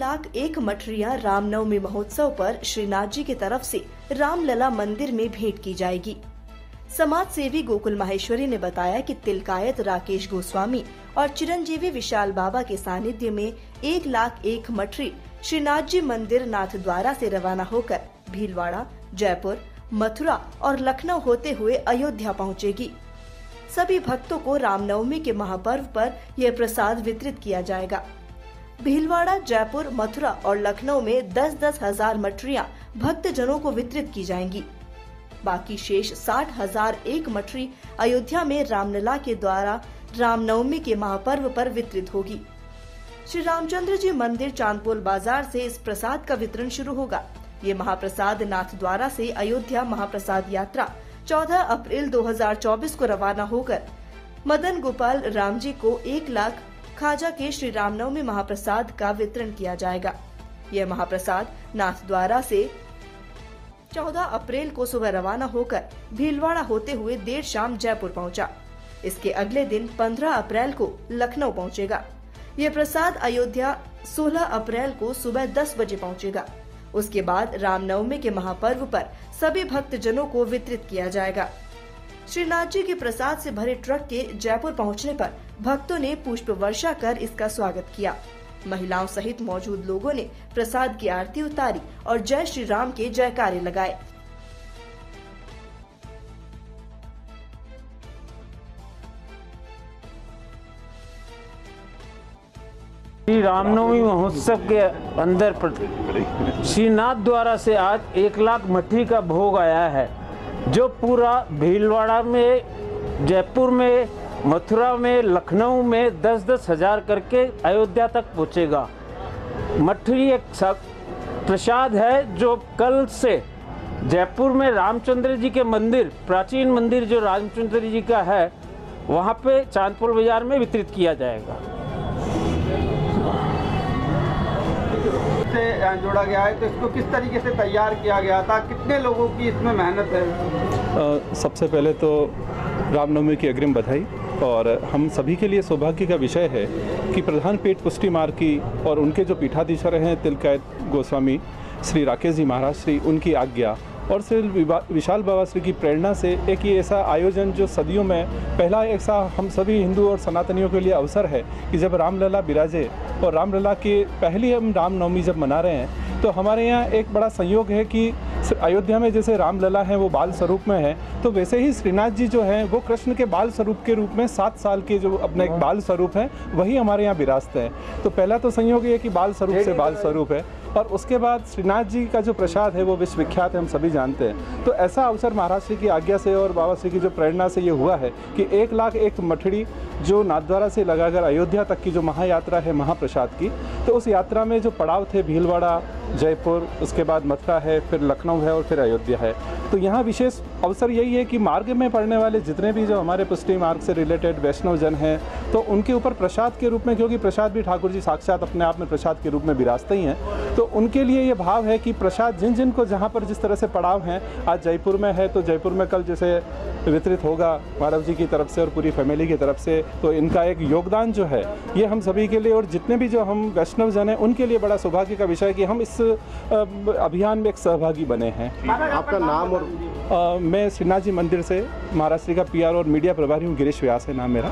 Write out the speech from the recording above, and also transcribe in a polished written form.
1,01 मठरियां रामनवमी महोत्सव पर श्रीनाथ जी की तरफ से रामलला मंदिर में भेंट की जाएगी। समाज सेवी गोकुल माहेश्वरी ने बताया कि तिलकायत राकेश गोस्वामी और चिरंजीवी विशाल बाबा के सानिध्य में 1,01 मठरी श्रीनाथ जी मंदिर नाथ द्वारा से रवाना होकर भीलवाड़ा, जयपुर, मथुरा और लखनऊ होते हुए अयोध्या पहुंचेगी। सभी भक्तों को रामनवमी के महापर्व पर यह प्रसाद वितरित किया जाएगा। भीलवाड़ा, जयपुर, मथुरा और लखनऊ में 10-10 हजार मठरियां भक्तजनों को वितरित की जाएंगी। बाकी शेष 60,001 मठरी अयोध्या में रामलला के द्वारा रामनवमी के महापर्व पर वितरित होगी। श्री रामचंद्र जी मंदिर चांदपोल बाजार से इस प्रसाद का वितरण शुरू होगा। ये महाप्रसाद नाथ द्वारा से अयोध्या महाप्रसाद यात्रा 14 अप्रैल 2024 को रवाना होकर मदन गोपाल राम जी को 1 लाख खाजा के श्री रामनवमी महाप्रसाद का वितरण किया जाएगा। यह महाप्रसाद नाथ द्वारा से 14 अप्रैल को सुबह रवाना होकर भीलवाड़ा होते हुए देर शाम जयपुर पहुंचा। इसके अगले दिन 15 अप्रैल को लखनऊ पहुंचेगा। यह प्रसाद अयोध्या 16 अप्रैल को सुबह 10 बजे पहुंचेगा। उसके बाद रामनवमी के महापर्व पर सभी भक्तजनों को वितरित किया जाएगा। श्रीनाथ जी के प्रसाद से भरे ट्रक के जयपुर पहुंचने पर भक्तों ने पुष्प वर्षा कर इसका स्वागत किया। महिलाओं सहित मौजूद लोगों ने प्रसाद की आरती उतारी और जय श्री राम के जयकारे लगाए। श्री रामनवमी महोत्सव के अंदर श्रीनाथ द्वारा से आज 1 लाख मठी का भोग आया है, जो पूरा भीलवाड़ा में, जयपुर में, मथुरा में, लखनऊ में 10-10 हजार करके अयोध्या तक पहुँचेगा। मठी एक प्रसाद है जो कल से जयपुर में रामचंद्र जी के मंदिर, प्राचीन मंदिर जो रामचंद्र जी का है, वहाँ पे चांदपोल बाजार में वितरित किया जाएगा। से जोड़ा गया है, तो इसको किस तरीके से तैयार किया गया था, कितने लोगों की इसमें मेहनत है? सबसे पहले तो रामनवमी की अग्रिम बधाई। और हम सभी के लिए सौभाग्य का विषय है कि प्रधान पीठ पुष्टि मार्ग की और उनके जो पीठाधीश्वर हैं तिलकायत गोस्वामी श्री राकेश जी महाराज श्री, उनकी आज्ञा और श्री विशाल बाबा श्री की प्रेरणा से एक ये ऐसा आयोजन जो सदियों में पहला ऐसा हम सभी हिंदू और सनातनियों के लिए अवसर है कि जब रामलला विराजे और रामलला की पहली हम रामनवमी जब मना रहे हैं, तो हमारे यहाँ एक बड़ा संयोग है कि अयोध्या में जैसे रामलला है वो बाल स्वरूप में है, तो वैसे ही श्रीनाथ जी जो हैं वो कृष्ण के बाल स्वरूप के रूप में 7 साल के जो अपने एक बाल स्वरूप हैं वही हमारे यहाँ विराजते हैं। तो पहला तो संयोग ये कि बाल स्वरूप से बाल स्वरूप है, और उसके बाद श्रीनाथ जी का जो प्रसाद है वो विश्वविख्यात है, हम सभी जानते हैं। तो ऐसा अवसर महाराज श्री की आज्ञा से और बाबा श्री की जो प्रेरणा से ये हुआ है कि 1 लाख 1 मठड़ी जो नाथद्वारा से लगाकर अयोध्या तक की जो महायात्रा है महाप्रसाद की, तो उस यात्रा में जो पड़ाव थे भीलवाड़ा, जयपुर, उसके बाद मथुरा है, फिर लखनऊ है और फिर अयोध्या है। तो यहाँ विशेष अवसर यही है कि मार्ग में पड़ने वाले जितने भी जो हमारे पुष्टि मार्ग से रिलेटेड वैष्णव जन हैं, तो उनके ऊपर प्रसाद के रूप में, क्योंकि प्रसाद भी ठाकुर जी साक्षात अपने आप में प्रसाद के रूप में विराजते ही हैं, तो उनके लिए ये भाव है कि प्रसाद जिन जिन को जहाँ पर जिस तरह से पड़ाव हैं, आज जयपुर में है तो जयपुर में कल जैसे वितरित होगा माधव जी की तरफ से और पूरी फैमिली की तरफ से, तो इनका एक योगदान जो है ये हम सभी के लिए और जितने भी जो हम वैष्णव जन हैं उनके लिए बड़ा सौभाग्य का विषय है कि हम इस अभियान में एक सहभागी बने हैं। आपका नाम? और मैं श्रीनाथ जी मंदिर से महाराष्ट्र का PR और मीडिया प्रभारी हूँ, गिरीश व्यास है नाम मेरा।